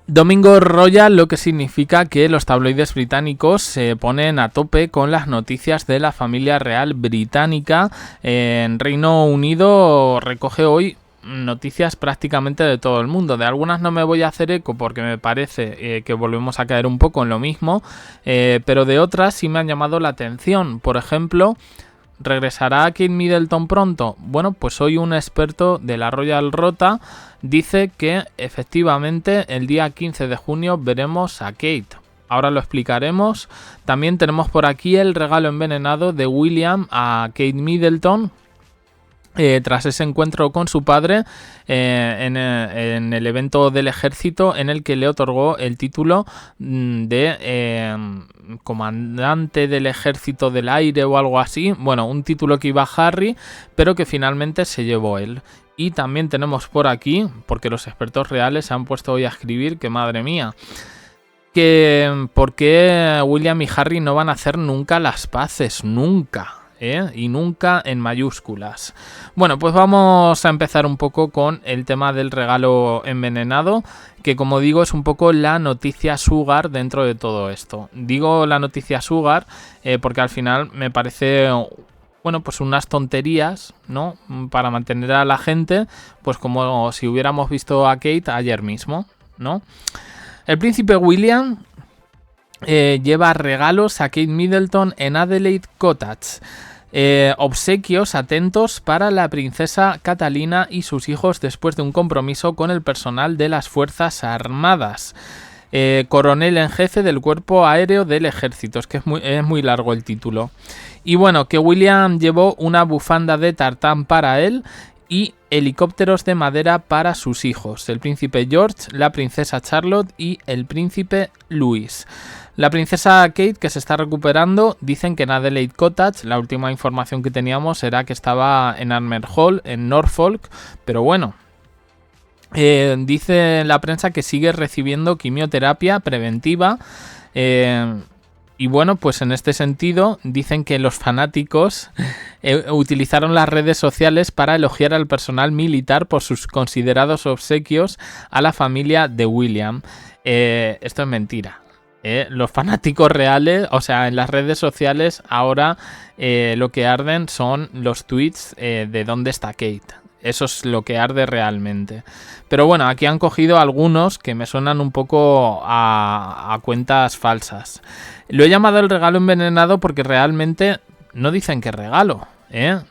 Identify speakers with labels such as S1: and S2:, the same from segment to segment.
S1: Domingo Royal, lo que significa que los tabloides británicos se ponen a tope con las noticias de la familia real británica. En Reino Unido recoge hoy noticias prácticamente de todo el mundo. De algunas no me voy a hacer eco porque me parece que volvemos a caer un poco en lo mismo, pero de otras sí me han llamado la atención. Por ejemplo, ¿regresará Kate Middleton pronto? Bueno, pues hoy un experto de la Royal Rota dice que efectivamente el día 15 de junio veremos a Kate. Ahora lo explicaremos. También tenemos por aquí el regalo envenenado de William a Kate Middleton. Tras ese encuentro con su padre en el evento del ejército en el que le otorgó el título de comandante del ejército del aire o algo así. Bueno, un título que iba a Harry, pero que finalmente se llevó él. Y también tenemos por aquí, porque los expertos reales se han puesto hoy a escribir, que madre mía, que por qué William y Harry no van a hacer nunca las paces, nunca. Y nunca en mayúsculas. Bueno, pues vamos a empezar un poco con el tema del regalo envenenado, que como digo es un poco la noticia Sugar dentro de todo esto. Digo la noticia Sugar porque al final me parece, bueno, pues unas tonterías, ¿no? Para mantener a la gente, pues como si hubiéramos visto a Kate ayer mismo, ¿no? El príncipe William lleva regalos a Kate Middleton en Adelaide Cottage. Obsequios atentos para la princesa Catalina y sus hijos después de un compromiso con el personal de las Fuerzas Armadas. Coronel en jefe del Cuerpo Aéreo del Ejército. Es que es muy largo el título. Y bueno, que William llevó una bufanda de tartán para él y helicópteros de madera para sus hijos, el príncipe George, la princesa Charlotte y el príncipe Louis. La princesa Kate, que se está recuperando, dicen que en Adelaide Cottage, la última información que teníamos era que estaba en Armer Hall, en Norfolk, pero bueno, dice la prensa que sigue recibiendo quimioterapia preventiva. Y bueno, pues en este sentido dicen que los fanáticos utilizaron las redes sociales para elogiar al personal militar por sus considerados obsequios a la familia de William. Esto es mentira. Los fanáticos reales, o sea, en las redes sociales ahora lo que arden son los tweets de dónde está Kate. Eso es lo que arde realmente. Pero bueno, aquí han cogido algunos que me suenan un poco a cuentas falsas. Lo he llamado el regalo envenenado porque realmente no dicen qué regalo.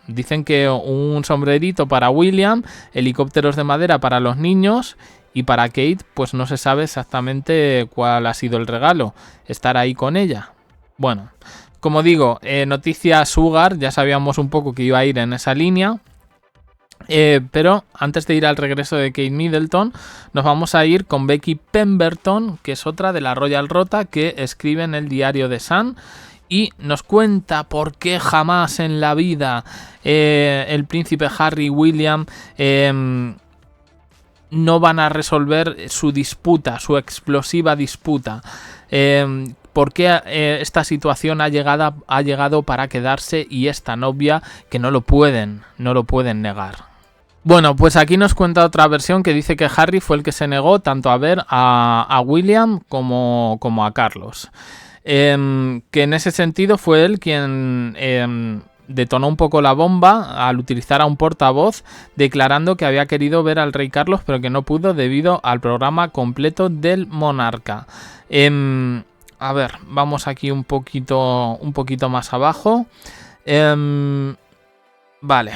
S1: Dicen que un sombrerito para William, helicópteros de madera para los niños y para Kate pues no se sabe exactamente cuál ha sido el regalo. Estar ahí con ella. Bueno, como digo, noticia Sugar, ya sabíamos un poco que iba a ir en esa línea. Pero antes de ir al regreso de Kate Middleton, nos vamos a ir con Becky Pemberton, que es otra de la Royal Rota, que escribe en el diario The Sun y nos cuenta por qué jamás en la vida el príncipe Harry y William no van a resolver su disputa, su explosiva disputa. ¿Por qué esta situación ha llegado para quedarse y es tan obvia que no lo pueden negar? Bueno, pues aquí nos cuenta otra versión que dice que Harry fue el que se negó tanto a ver a William como a Carlos. Que en ese sentido fue él quien detonó un poco la bomba al utilizar a un portavoz declarando que había querido ver al rey Carlos pero que no pudo debido al programa completo del monarca. A ver, vamos aquí un poquito más abajo. Vale.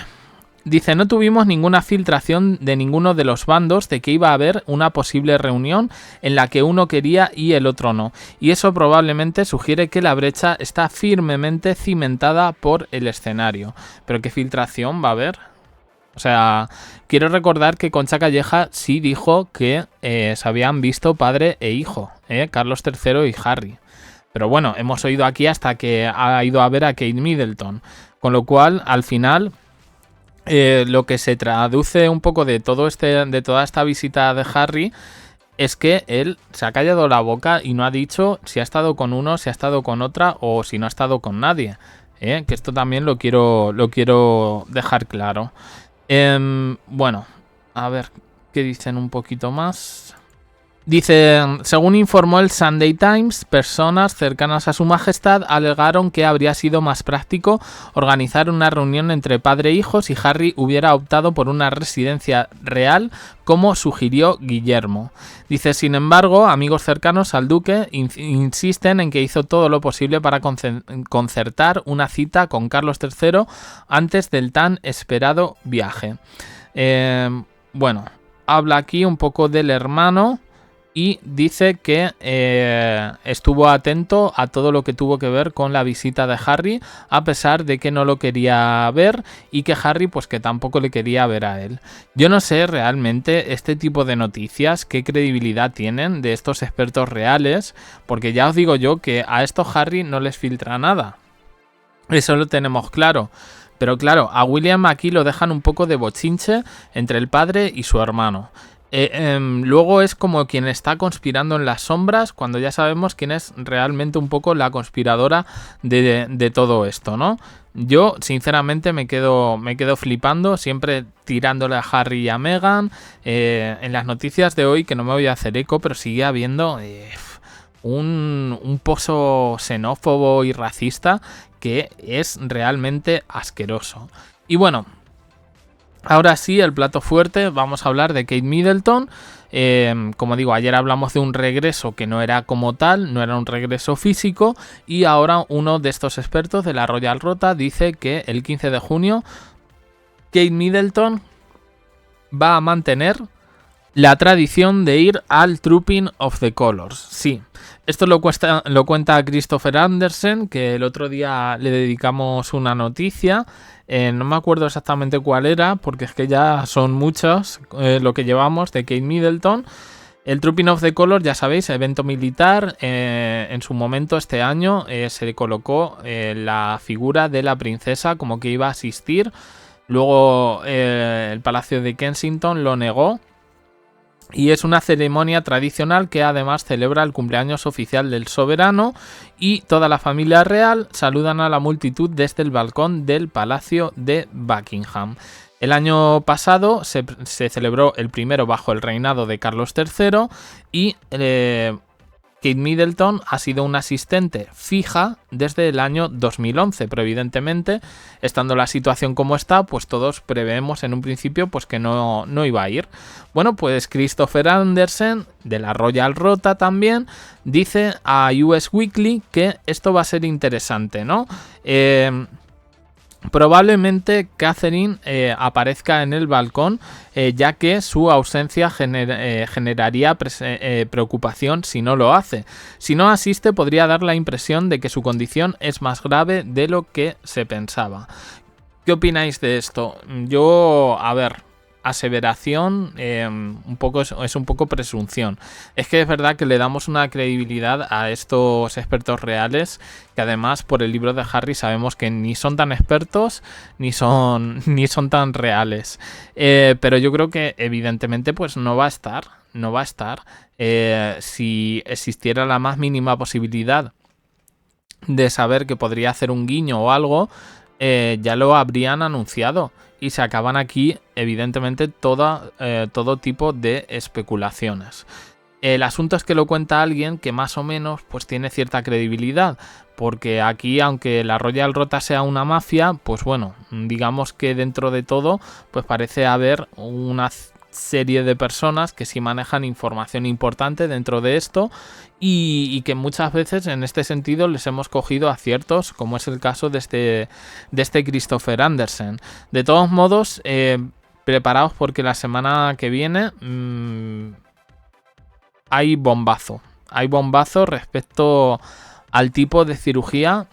S1: Dice, no tuvimos ninguna filtración de ninguno de los bandos de que iba a haber una posible reunión en la que uno quería y el otro no. Y eso probablemente sugiere que la brecha está firmemente cimentada por el escenario. ¿Pero qué filtración va a haber? O sea, quiero recordar que Concha Calleja sí dijo que se habían visto padre e hijo, Carlos III y Harry. Pero bueno, hemos oído aquí hasta que ha ido a ver a Kate Middleton. Con lo cual, al final... lo que se traduce un poco de toda esta visita de Harry es que él se ha callado la boca y no ha dicho si ha estado con uno, si ha estado con otra o si no ha estado con nadie. Que esto también lo quiero dejar claro. Bueno, a ver qué dicen un poquito más. Dice, según informó el Sunday Times, personas cercanas a su majestad alegaron que habría sido más práctico organizar una reunión entre padre e hijo si Harry hubiera optado por una residencia real, como sugirió Guillermo. Dice, sin embargo, amigos cercanos al duque insisten en que hizo todo lo posible para concertar una cita con Carlos III antes del tan esperado viaje. Bueno, habla aquí un poco del hermano. Y dice que estuvo atento a todo lo que tuvo que ver con la visita de Harry, a pesar de que no lo quería ver y que Harry pues que tampoco le quería ver a él. Yo no sé realmente este tipo de noticias qué credibilidad tienen de estos expertos reales, porque ya os digo yo que a estos Harry no les filtra nada. Eso lo tenemos claro. Pero claro, a William aquí lo dejan un poco de bochinche entre el padre y su hermano. Luego es como quien está conspirando en las sombras, cuando ya sabemos quién es realmente un poco la conspiradora de todo esto, ¿no? Yo sinceramente me quedo flipando, siempre tirándole a Harry y a Meghan. En las noticias de hoy, que no me voy a hacer eco, pero sigue habiendo un pozo xenófobo y racista que es realmente asqueroso. Y bueno, ahora sí, el plato fuerte, vamos a hablar de Kate Middleton. Como digo, ayer hablamos de un regreso que no era como tal, no era un regreso físico, y ahora uno de estos expertos de la Royal Rota dice que el 15 de junio Kate Middleton va a mantener la tradición de ir al Trooping of the Colours. Sí, esto lo cuenta Christopher Andersen, que el otro día le dedicamos una noticia. No me acuerdo exactamente cuál era, porque es que ya son muchos lo que llevamos de Kate Middleton. El Trooping of the Colours, ya sabéis, evento militar. En su momento, este año, se le colocó la figura de la princesa como que iba a asistir. Luego el Palacio de Kensington lo negó. Y es una ceremonia tradicional que además celebra el cumpleaños oficial del soberano, y toda la familia real saludan a la multitud desde el balcón del Palacio de Buckingham. El año pasado se celebró el primero bajo el reinado de Carlos III y Kate Middleton ha sido una asistente fija desde el año 2011, pero evidentemente, estando la situación como está, pues todos preveemos en un principio pues que no iba a ir. Bueno, pues Christopher Andersen, de la Royal Rota también, dice a US Weekly que esto va a ser interesante, ¿no? Probablemente Catherine aparezca en el balcón, ya que su ausencia generaría preocupación si no lo hace. Si no asiste, podría dar la impresión de que su condición es más grave de lo que se pensaba. ¿Qué opináis de esto? Yo, a ver, aseveración es un poco presunción. Es que es verdad que le damos una credibilidad a estos expertos reales, que además por el libro de Harry sabemos que ni son tan expertos ni son tan reales. Pero yo creo que evidentemente pues no va a estar. Si existiera la más mínima posibilidad de saber que podría hacer un guiño o algo, ya lo habrían anunciado. Y se acaban aquí, evidentemente, todo tipo de especulaciones. El asunto es que lo cuenta alguien que más o menos pues tiene cierta credibilidad, porque aquí, aunque la Royal Rota sea una mafia, pues bueno, digamos que dentro de todo pues parece haber una serie de personas que sí manejan información importante dentro de esto, y que muchas veces en este sentido les hemos cogido aciertos, como es el caso de este Christopher Andersen. De todos modos, preparaos porque la semana que viene hay bombazo respecto al tipo de cirugía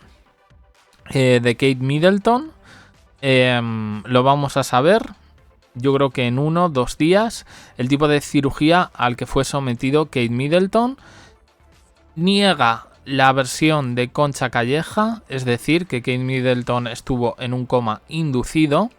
S1: de Kate Middleton. Lo vamos a saber, yo creo que en 1 o 2 días, el tipo de cirugía al que fue sometido Kate Middleton. Niega la versión de Concha Calleja, es decir, que Kate Middleton estuvo en un coma inducido.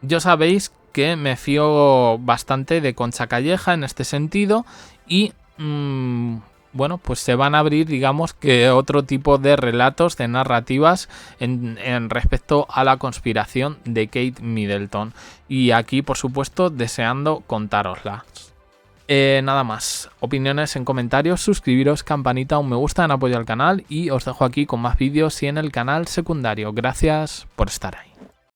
S1: Yo sabéis que me fío bastante de Concha Calleja en este sentido, y bueno, pues se van a abrir, digamos, que otro tipo de relatos, de narrativas en respecto a la conspiración de Kate Middleton. Y aquí, por supuesto, deseando contároslas. Nada más, opiniones en comentarios, suscribiros, campanita, un me gusta en apoyo al canal y os dejo aquí con más vídeos y en el canal secundario. Gracias por estar ahí.